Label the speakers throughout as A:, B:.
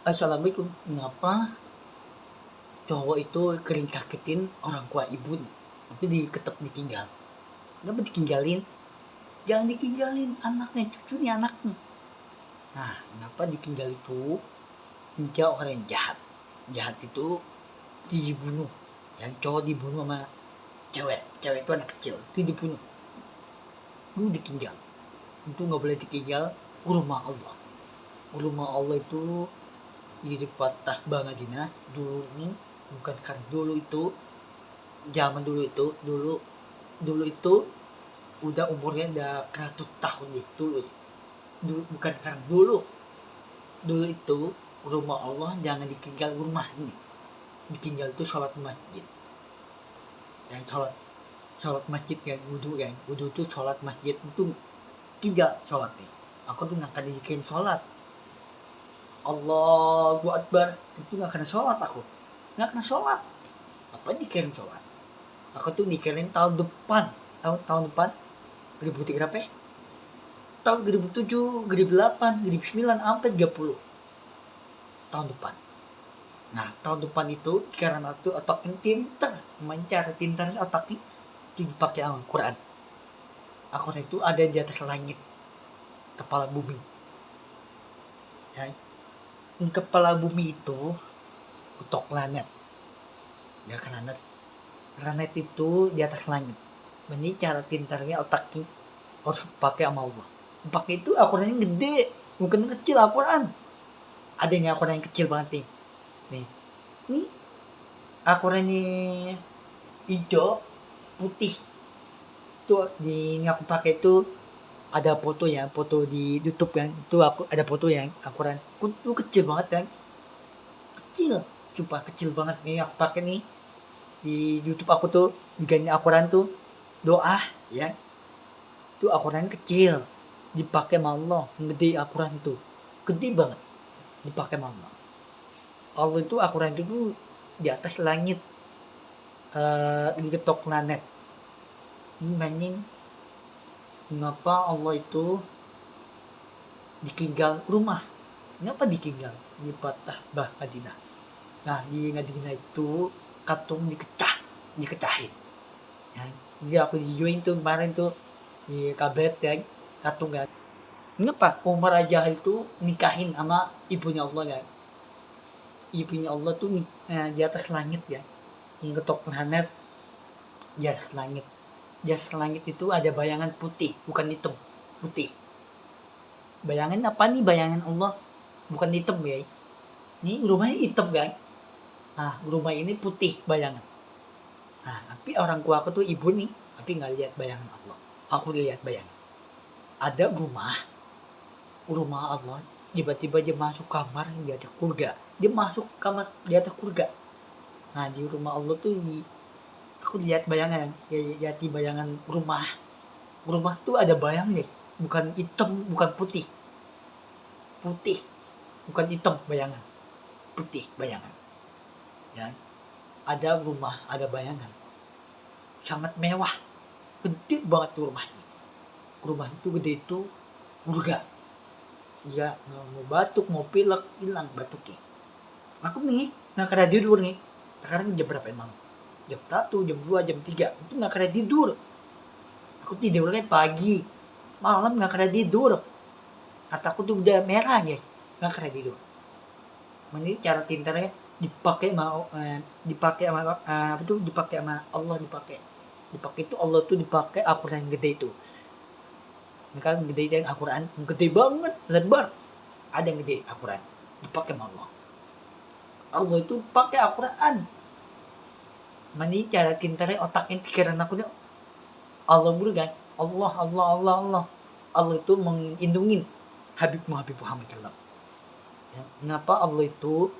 A: Assalamualaikum. Mengapa cowok itu kering kagetin orang tua ibu tapi tetap ditinggal? Kenapa ditinggalin? Jangan ditinggalin anaknya, cucunya anaknya. Nah, kenapa ditinggal itu? Dia orang yang jahat. Jahat itu dibunuh. Yang cowok dibunuh sama cewek. Cewek itu anak kecil, itu dibunuh. Lu ditinggal. Itu nggak boleh ditinggal. Rumah Allah. Rumah Allah itu di patah Bangadina dulu nih, bukan karena dulu itu zaman dulu itu udah umurnya udah 100 tahun itu dulu, bukan karena dulu itu rumah Allah jangan ditinggal rumah ini, ditinggal itu sholat masjid, yang sholat masjid kan, wudhu itu sholat masjid itu tiga sholat nih. Aku tuh nggak akan dikirim sholat Allahu Akbar, itu nggak kena sholat, aku nggak kena sholat. Apa dikirim sholat? Aku tuh mikirin tahun depan, tahun depan 2003 berapa ya? Tahun 2007, 2008, 2009, sampai 30 tahun depan. Nah, tahun depan itu karena itu otak yang pintar, mencar pintar otak ini dipakai Al-Quran. Al-Quran itu ada di atas langit, kepala bumi. Ya, yang kepala bumi itu utok planet. Ya planet. Planet itu di atas langit. Ini cara pintarnya otaknya harus pakai sama Allah. Pakai itu Al-Quran yang gede, bukan kecil Al-Quran. Ada yang Al-Quran yang kecil banget nih. Nih Al-Quran ini hijau, putih. Tuh di yang aku pakai itu ada fotonya, foto di YouTube kan. Itu aku ada foto yang Al-Quran. Itu kecil banget kan. Kecil, cuma kecil banget nih aku pakai nih. Di YouTube aku tuh diganti Al-Quran tuh doa ya. Itu Al-Quran kecil dipakai sama Allah, gede Al-Quran tuh. Gede banget dipakai sama Allah. Allah itu Al-Quran itu tuh di atas langit, di ketok planet. Ini mengapa Allah itu ditinggal rumah? Kenapa ditinggal di patah Madinah? Nah, di Madinah itu katung dikecahin. Ya, jadi aku dijuin tuh kemarin tuh di kabar ya, katung kan. Kenapa Umar aja itu nikahin sama ibunya Allah ya? Ibunya Allah tuh di atas langit ya. Yang ketok planet di atas langit. Di atas langit itu ada bayangan putih, bukan hitam, putih. Bayangan apa nih? Bayangan Allah, bukan hitam ya. Ini rumahnya hitam kan? Nah, rumah ini putih bayangan. Nah, tapi orang tua aku tuh ibu nih, tapi nggak lihat bayangan Allah. Aku lihat bayangan. Ada rumah Allah, tiba-tiba dia masuk kamar di atas surga. Dia masuk kamar di atas surga. Nah, di rumah Allah tuh aku lihat bayangan, ya di bayangan rumah. Rumah tuh ada bayang nih, bukan hitam, bukan putih. Putih, bukan hitam bayangan. Putih bayangan. Ya. Ada rumah, ada bayangan. Sangat mewah. Gede banget tuh rumahnya. Rumah itu gede itu surga. Ya, mau batuk, mau pilek, hilang batuknya. Aku nih, nggak kena tidur nih. Sekarang jam berapa emang? Jam 1, jam 2, jam 3. Itu nggak kena tidur. Aku tidurnya pagi. Malam nggak kena tidur. Kataku tuh udah merah guys. Nggak kena tidur. Ini cara pintarnya dipakai sama apa tuh, dipakai sama Allah, dipakai itu Allah tuh dipakai Al-Quran yang gede itu. Ini kan gede yang Al-Quran gede banget, lebar. Ada yang gede Al-Quran dipakai sama Allah. Allah itu pakai Al-Quran. Mani cara pintarnya otaknya pikiran aku tuh Allah dulu kan. Allah itu melindungi Habib Muhammad SAW. Ya, kenapa Allah itu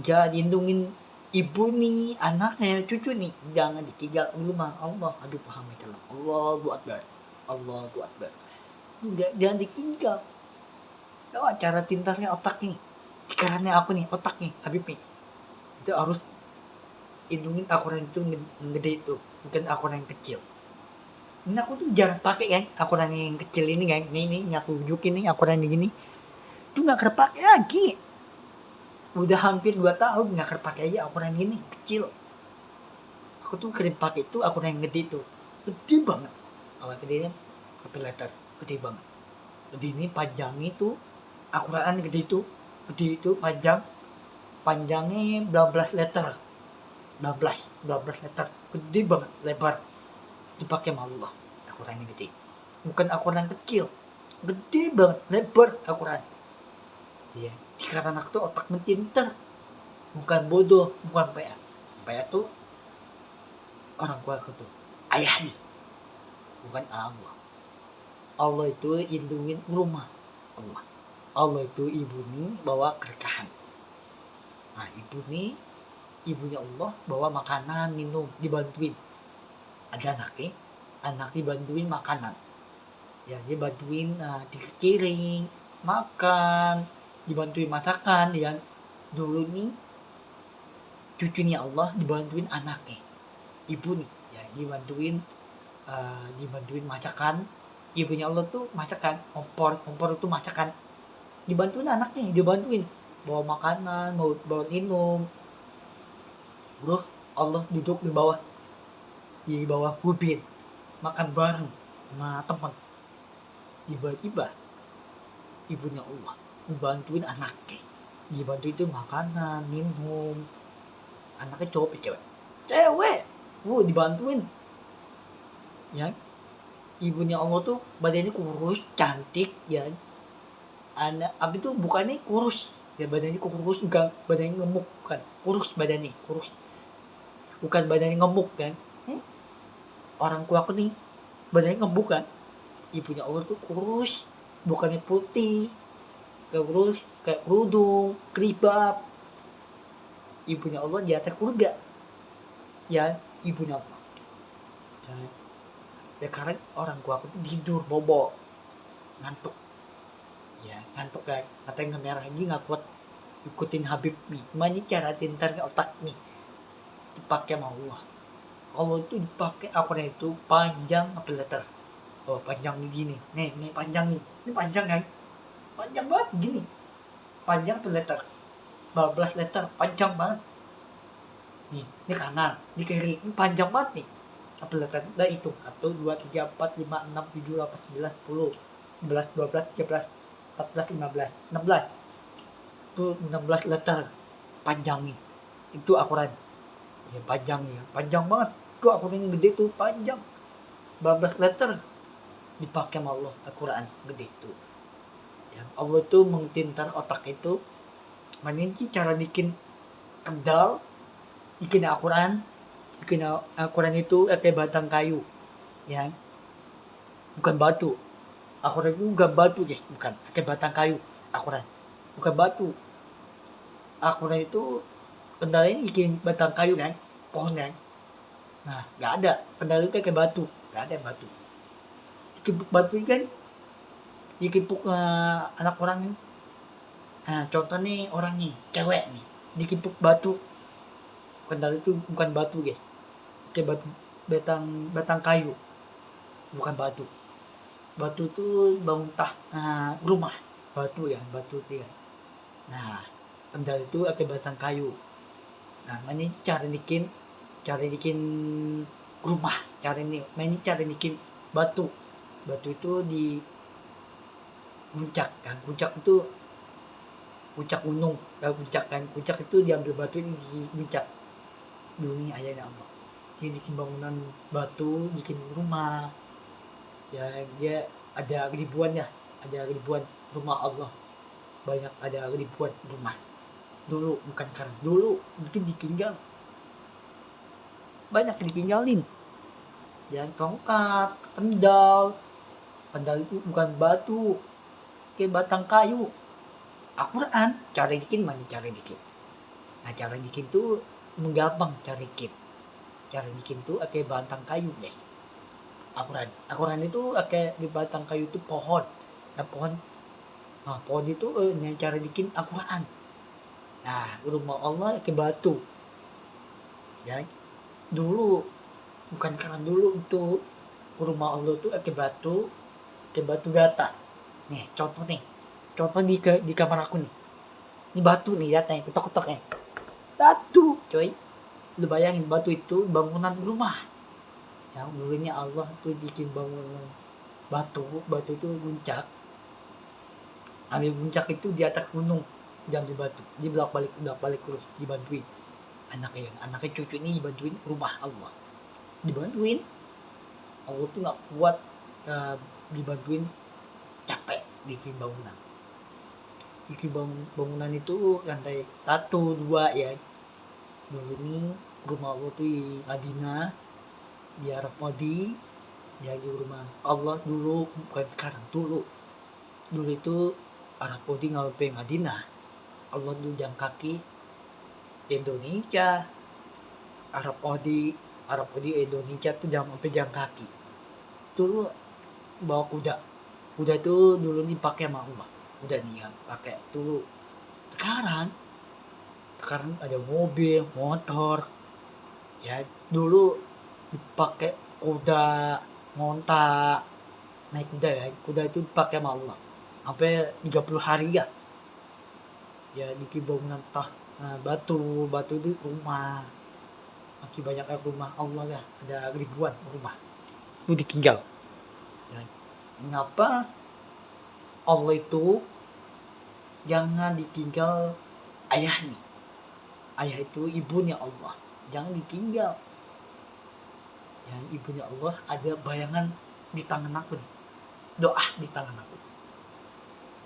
A: jangan lindungin ibu nih, anaknya, cucu nih, jangan ditinggal rumah Allah. Habib Muhammad SAW. Allahu Akbar. Allahu Akbar. Jangan ditinggal. Oh, cara pintarnya otak nih, pikirannya aku nih, otak nih, Habib nih. Itu harus lindungin Al-Quran itu gede itu, bukan Al-Quran yang kecil. Ini aku tuh jarang pakai kan Al-Quran yang kecil ini kan. Ini aku tunjukin nih Al-Quran yang gini. Itu nggak kepake lagi. udah hampir 2 tahun nggak pakai aja Al-Quran ini kecil. Aku tuh kirim pakai itu Al-Quran yang gede itu, gede banget. Awal gedenya pakai letter, gede banget. Gede ini panjangnya itu Al-Quran gede itu panjangnya 12 letter, 12 letter, gede banget, lebar, dipakai sama Allah. Al-Quran yang gede, bukan Al-Quran kecil, gede banget, lebar Al-Quran. Iya, karena anak tuh otak pintar, bukan bodoh, bukan PA. PA tuh orang tua aku tuh, ayah nih, bukan Allah. Allah itu indungin rumah Allah. Allah itu ibu nih bawa kerkahan. Nah ibunya Allah bawa makanan, minum, dibantuin. Ada anak dibantuin makanan. Ya dia bantuin dikiring, makan, dibantuin masakan. Ya dulu nih cucunya Allah dibantuin anaknya, ibu nih ya dibantuin masakan. Ibunya Allah tuh masakan, kompor itu masakan, dibantuin anaknya, dibantuin bawa makanan, bawa minum. Bro, Allah duduk di bawah kubin, makan bareng sama teman. Tiba-tiba ibunya Allah bantuin anaknya, dibantu itu makanan, minum. Anaknya cowok cewek, dibantuin. Ya, ibunya Allah tuh badannya kurus, cantik, ya. Abi tuh bukannya kurus, ya badannya kurus, bukan badannya gemuk, bukan kurus badannya, kurus, bukan badannya gemuk kan. Orang tua aku nih badannya gemuk kan. Ibunya Allah tuh kurus, bukannya putih, kurus kayak kerudung, keribab. Ibunya Allah di atas surga, ya ibunya Allah. Ya karena orang tua aku tuh tidur bobo, ngantuk. Ya ngantuk kayak katanya ngemerah lagi, nggak kuat ikutin Habib nih. Gimana cara tintarnya otak nih dipakai sama Allah. Allah tuh dipakai apa itu panjang apa letter. Oh panjang begini, nih panjang nih, ini panjang kan, panjang banget gini, panjang apa letter, 12 letter, panjang banget. Nih, ini kanan, ini kiri, ini panjang banget nih. Apa letter? Udah hitung 1, 2, 3, 4, 5, 6, 7, 8, 9, 10, 11, 12, 13, 14, 15, 16. Itu 16 letter panjang nih. Itu Al-Quran. Ya panjang nih, panjang banget. Itu Al-Quran yang gede tuh panjang, 12 letter, dipakai sama Allah. Al-Quran gede itu. Ya, Allah tuh mentintar otak itu. Mana sih cara bikin kedal, bikin Al-Quran itu kayak batang kayu, ya, bukan batu. Al-Quran itu bukan batu, guys, bukan kayak batang kayu. Al-Quran bukan batu. Al-Quran itu kendalanya bikin batang kayu kan, pohon kan. Nah, nggak ada kendala itu kayak batu, nggak ada batu. Dikipuk batu kan, dikipuk anak orang nih. Nah, contoh nih orang nih, cewek nih, dikipuk batu. Kendala itu bukan batu, guys. Kayak batang kayu, bukan batu. Batu itu bangun rumah, batu ya. Nah, kendala itu kayak batang kayu. Nah, ini cara bikin rumah, cara bikin batu itu di puncak kan, puncak itu puncak gunung, puncak itu diambil batu ini di puncak. Dulu ayahnya Allah, dia bikin bangunan batu, bikin rumah. Ya dia ada ribuan rumah Allah, banyak, ada ribuan rumah. Dulu bukan sekarang, dulu mungkin ditinggal, banyak ditinggalin. Yang tongkat, kendal itu bukan batu, kayak batang kayu. Al-Quran cara bikin. Nah, cara bikin tuh menggampang. Cara bikin tuh kayak batang kayu, guys. Al-Quran itu kayak di batang kayu itu pohon. Nah, pohon itu yang cara bikin Al-Quran. Nah, rumah Allah kayak batu. Ya, dulu bukan karena dulu itu rumah Allah tuh kayak batu bata. Nih, contoh di kamar aku nih. Ini batu nih datang, ketok-ketok nih. Batu, coy. Lu bayangin batu itu bangunan rumah. Yang dulunya Allah tuh bikin bangunan batu itu guncak. Ambil guncak itu di atas gunung, jam di batu. Dia bolak balik terus dibantuin. Anaknya cucu ini dibantuin rumah Allah. Dibantuin. Allah tuh nggak kuat dibantuin, capek bikin bangunan. Bikin bangunan itu lantai 1, 2 ya. Dulu ini rumah Allah tuh di Madinah, di Arab Saudi. Jadi rumah Allah dulu, bukan sekarang, dulu itu Arab Saudi ngampe Madinah. Allah tuh jalan kaki Indonesia, Arab Saudi Indonesia tuh sampai jalan kaki. Dulu bawa kuda itu dulu dipakai sama Allah. Udah nih ya pakai dulu. Sekarang ada mobil, motor. Ya, dulu dipakai kuda, ngonta, naik kuda ya. Kuda itu dipakai sama Allah. Sampai 30 hari ya. Ya bikin bangunan batu itu rumah. Makin banyak rumah Allah ya. Ada ribuan rumah. Itu ditinggal. Ya. Mengapa Allah itu jangan ditinggal ayahnya? Ayah itu ibunya Allah, jangan ditinggal. Yang ibunya Allah ada bayangan di tangan aku nih. Doa di tangan aku.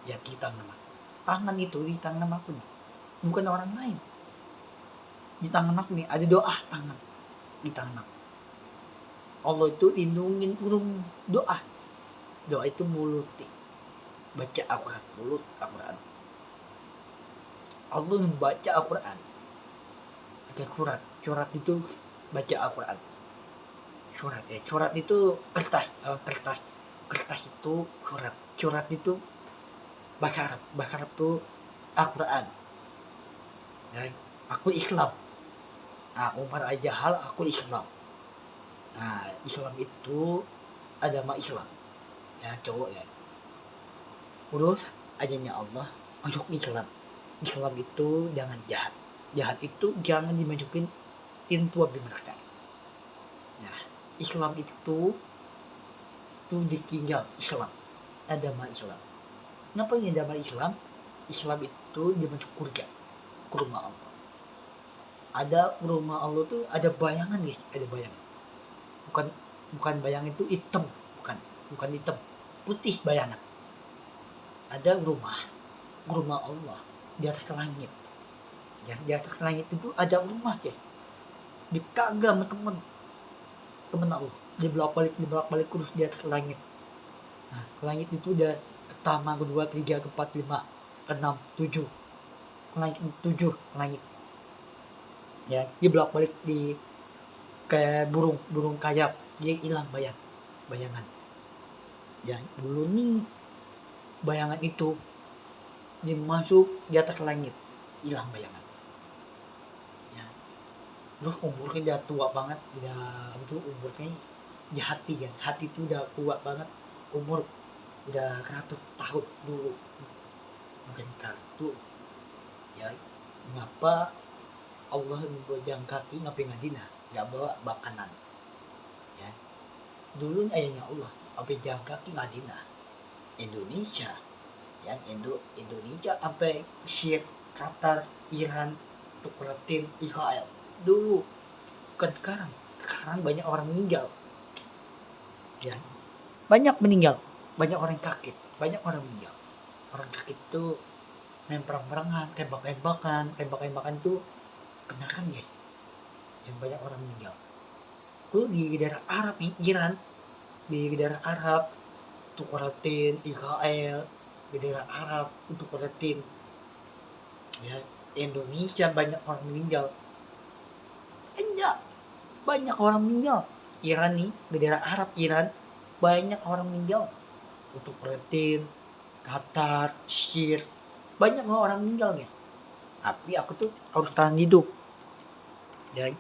A: Ya di tangan aku. Tangan itu di tangan aku nih. Bukan orang lain. Di tangan aku nih ada doa tangan di tangan aku. Allah itu lindungin urung doa. Doa itu mulut nih. Baca Al-Quran. Allah membaca Al-Quran. Pakai surat itu baca Al-Quran. Surat itu kertas itu surat itu bahasa Arab itu Al-Quran. Ya, aku Islam. Nah, Umar Ajahal aku Islam. Nah, Islam itu agama Islam. Ya, cowok ya. Urus ajarnya Allah masuk Islam. Islam itu jangan jahat. Jahat itu jangan dimasukin pintu api neraka. Nah, Islam itu ditinggal Islam. Agama Islam. Kenapa ini agama Islam? Islam itu dia masuk surga, ke rumah Allah. Ada rumah Allah tuh ada bayangan guys, ada bayangan. Bukan bayangan itu hitam, bukan hitam, putih bayangan. Ada rumah Allah di atas langit. Ya, di atas langit itu ada rumah guys. Dikagak sama temen Allah. Dibolak balik terus di atas langit. Nah, langit itu udah pertama, kedua, ketiga, keempat, 5, 6, 7. Langit 7 langit. Ya, dia bolak-balik di kayak burung kayap, dia hilang bayangan. Ya, dulu nih bayangan itu dia masuk di atas langit, hilang bayangan. Ya, terus umurnya udah tua banget, itu umurnya di hati kan, hati itu udah tua banget, umur udah 100 tahun dulu, mungkin kartu. Ya, mengapa Allah membawa jalan kaki ngapain Madinah, nggak bawa makanan? Ya, dulu ayahnya Allah sampai jalan kaki Madinah, Indonesia, ya Indonesia sampai Mesir, Qatar, Iran, Turki, Israel. Dulu kan sekarang banyak orang meninggal. Ya, banyak orang sakit, banyak orang meninggal. Orang sakit itu main perang-perangan, tembak-tembakan tuh kenakan guys. Yang banyak orang meninggal. Tuh di daerah Arab nih, Iran, di daerah Arab, Turki, Israel, di daerah Arab, Turki. Ya, Indonesia banyak orang meninggal. Banyak orang meninggal. Iran nih, di daerah Arab Iran, banyak orang meninggal. Turki, Qatar, Mesir, banyak orang meninggal guys. Tapi aku tuh harus tahan hidup. Ya,